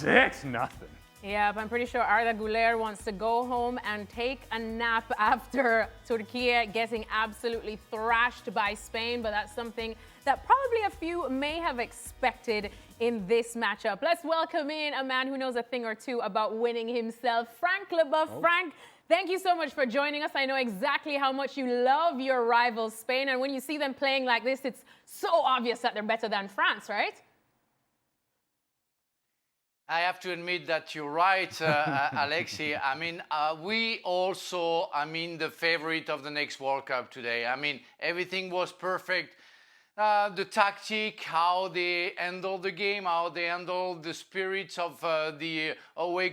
6-0. Yeah, but I'm pretty sure Arda Güler wants to go home and take a nap after Türkiye getting absolutely thrashed by Spain. But that's something that probably a few may have expected in this matchup. Let's welcome in a man who knows a thing or two about winning himself, Frank Leboeuf. Oh. Frank, thank you so much for joining us. I know exactly how much you love your rival Spain. And when you see them playing like this, it's so obvious that they're better than France, right? I have to admit that you're right, Alexi. I mean, we also, the favorite of the next World Cup today. I mean, everything was perfect. The tactic, how they handled the game, how they handled the spirits of the away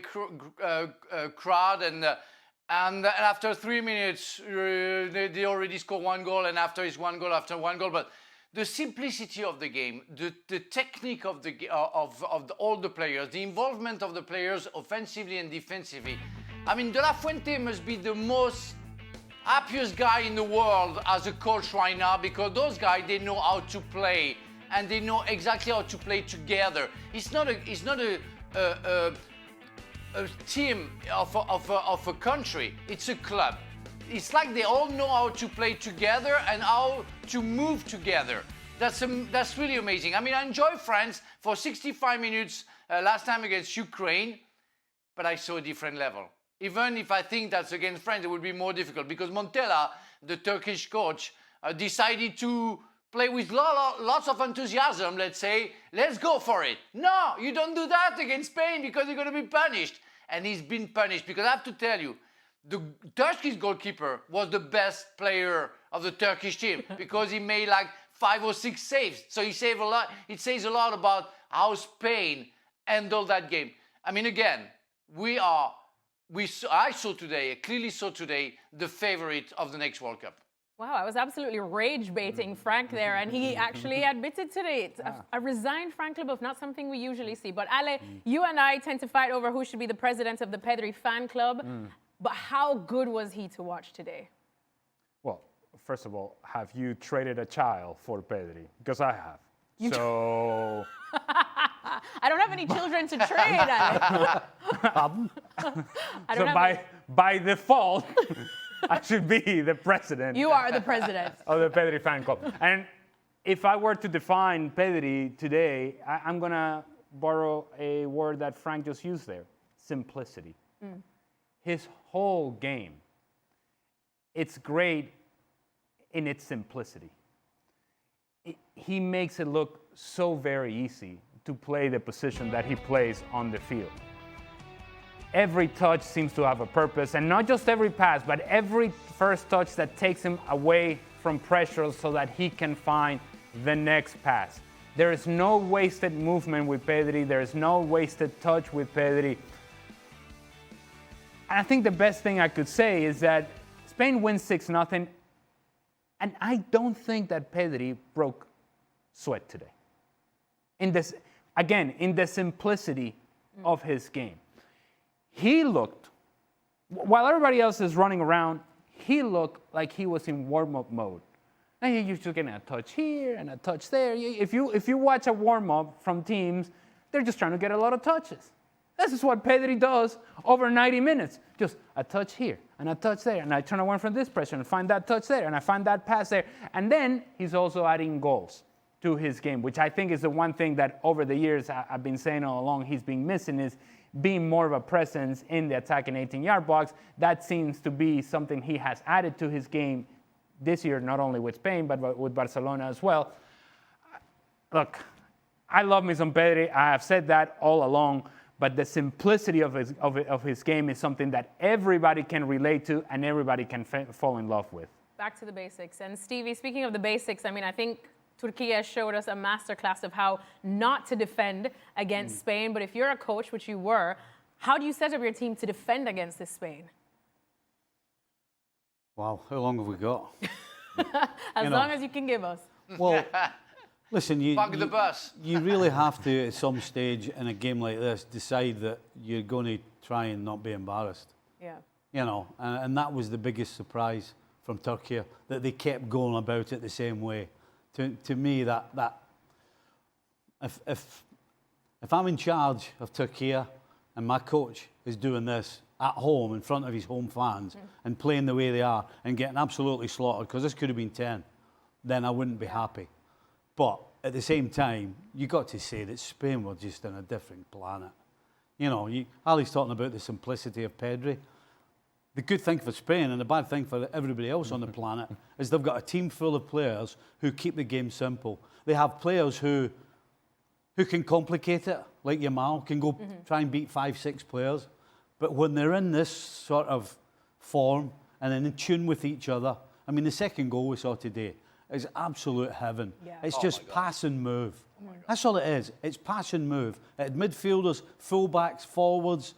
crowd. And after 3 minutes, they already scored one goal. And after it's one goal after one goal. But the simplicity of the game, the technique of all the players, the involvement of the players offensively and defensively. I mean, De La Fuente must be the most happiest guy in the world as a coach right now, because those guys, they know how to play and they know exactly how to play together. It's not a team of a country. It's a club. It's like they all know how to play together and how to move together. That's really amazing. I mean, I enjoyed France for 65 minutes last time against Ukraine, but I saw a different level. Even if I think that's against France, it would be more difficult, because Montella, the Turkish coach, decided to play with lots of enthusiasm, let's say. Let's go for it. No, you don't do that against Spain, because you're going to be punished. And he's been punished, because I have to tell you, the Turkish goalkeeper was the best player of the Turkish team, because he made like 5 or 6 saves. So he saved a lot. It says a lot about how Spain handled that game. I mean, again, I clearly saw today the favorite of the next World Cup. Wow, I was absolutely rage baiting Frank there, and he actually admitted today a resigned Frank Leboeuf, not something we usually see. But Ale, you and I tend to fight over who should be the president of the Pedri fan club. But how good was he to watch today? Well, first of all, have you traded a child for Pedri? Because I have. I don't have any children to trade, Ale. By default, I should be the president. You are the president. Of the Pedri fan club. And if I were to define Pedri today, I'm going to borrow a word that Frank just used there: simplicity. His whole game, it's great in its simplicity. He makes it look so very easy to play the position that he plays on the field. Every touch seems to have a purpose, and not just every pass, but every first touch that takes him away from pressure so that he can find the next pass. There is no wasted movement with Pedri. There is no wasted touch with Pedri. And I think the best thing I could say is that Spain wins 6-0, and I don't think that Pedri broke sweat today. In the simplicity of his game. He looked, while everybody else is running around, he looked like he was in warm-up mode. And you're just getting a touch here and a touch there. If you watch a warm-up from teams, they're just trying to get a lot of touches. This is what Pedri does over 90 minutes. Just a touch here and a touch there. And I turn away from this pressure and find that touch there. And I find that pass there. And then he's also adding goals to his game, which I think is the one thing that over the years I've been saying all along he's been missing, is being more of a presence in the attacking 18-yard box. That seems to be something he has added to his game this year, not only with Spain, but with Barcelona as well. Look, I love me some Pedri. I have said that all along. But the simplicity of his game is something that everybody can relate to and everybody can fall in love with. Back to the basics. And Stevie, speaking of the basics, I mean, I think Türkiye showed us a masterclass of how not to defend against Spain. But if you're a coach, which you were, how do you set up your team to defend against this Spain? Wow, how long have we got? As long as you can give us. Well, listen, you really have to, at some stage in a game like this, decide that you're going to try and not be embarrassed. Yeah. You know, and that was the biggest surprise from Türkiye, that they kept going about it the same way. To me, that if if I'm in charge of Turkey and my coach is doing this at home in front of his home fans and playing the way they are and getting absolutely slaughtered, because this could have been 10, then I wouldn't be happy. But at the same time, you got to say that Spain were just on a different planet. You know, Ali's talking about the simplicity of Pedri. The good thing for Spain and the bad thing for everybody else on the planet is they've got a team full of players who keep the game simple. They have players who can complicate it, like Yamal, can go try and beat 5-6 players. But when they're in this sort of form and in tune with each other, I mean, the second goal we saw today is absolute heaven. Yeah. It's just pass and move. That's all it is. It's pass and move. At midfielders, fullbacks, forwards,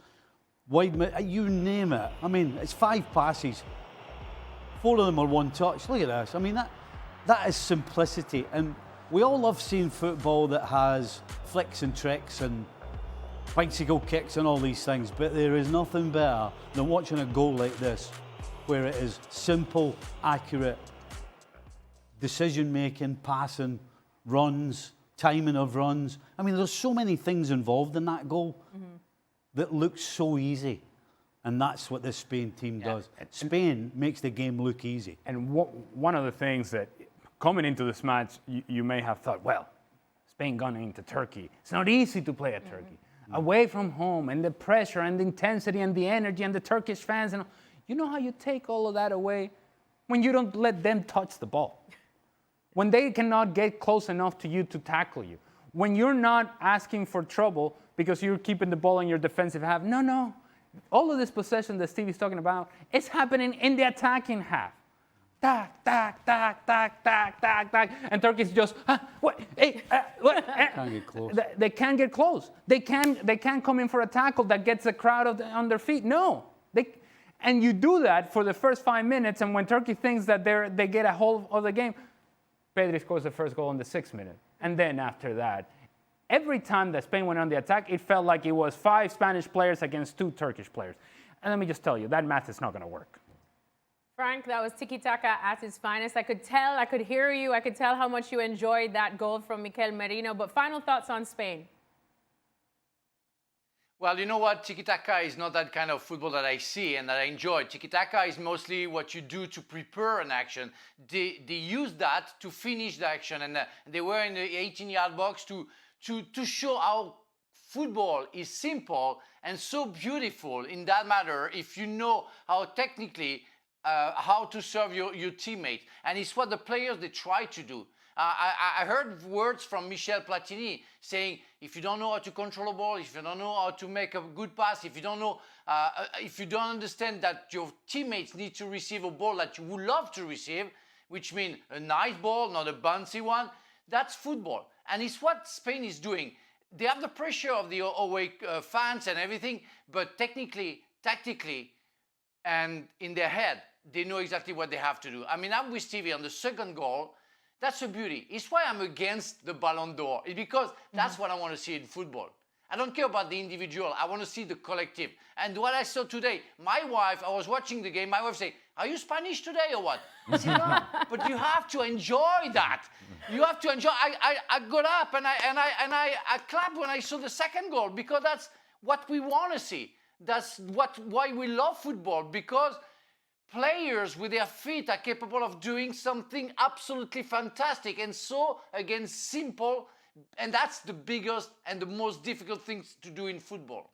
wide mid, you name it. I mean, it's 5 passes. 4 of them are one touch. Look at this. I mean, that is simplicity. And we all love seeing football that has flicks and tricks and bicycle kicks and all these things, but there is nothing better than watching a goal like this, where it is simple, accurate, decision-making, passing, runs, timing of runs. I mean, there's so many things involved in that goal that looks so easy. And that's what this Spain team does. Spain makes the game look easy. And one of the things that, coming into this match, you may have thought, well, Spain going into Turkey. It's not easy to play at Turkey. Away from home, and the pressure and the intensity and the energy and the Turkish fans. And you know how you take all of that away? When you don't let them touch the ball. When they cannot get close enough to you to tackle you. When you're not asking for trouble because you're keeping the ball in your defensive half. No. All of this possession that Stevie's talking about is happening in the attacking half. Tack, tack, tack, tack, tack, tack, tack. And Turkey's just, what? Hey, what? Can't get close. They can't get close. They can't come in for a tackle that gets the crowd on their feet. No. And you do that for the first 5 minutes, and when Turkey thinks that they get a hold of the game, Pedri scores the first goal in the 6th minute. And then after that, every time that Spain went on the attack, it felt like it was 5 Spanish players against 2 Turkish players. And let me just tell you, that math is not going to work. Frank, that was tiki-taka at its finest. I could tell, I could hear you, I could tell how much you enjoyed that goal from Mikel Merino. But final thoughts on Spain? Well, you know what? Tiki-taka is not that kind of football that I see and that I enjoy. Tiki-taka is mostly what you do to prepare an action. They use that to finish the action. And they were in the 18-yard box to show how football is simple and so beautiful in that matter if you know how technically how to serve your teammate. And it's what the players, they try to do. I heard words from Michel Platini saying, if you don't know how to control a ball, if you don't know how to make a good pass, if you don't know, if you don't understand that your teammates need to receive a ball that you would love to receive, which means a nice ball, not a bouncy one, that's football. And it's what Spain is doing. They have the pressure of the away fans and everything, but technically, tactically, and in their head, they know exactly what they have to do. I mean, I'm with Stevie on the second goal. That's a beauty. It's why I'm against the Ballon d'Or. It's because that's what I want to see in football. I don't care about the individual. I want to see the collective. And what I saw today, my wife, I was watching the game, my wife said, are you Spanish today or what? I said, no, but you have to enjoy that. You have to enjoy. I got up and I clapped when I saw the second goal because that's what we want to see. That's why we love football, because players with their feet are capable of doing something absolutely fantastic and so, again, simple. And that's the biggest and the most difficult things to do in football.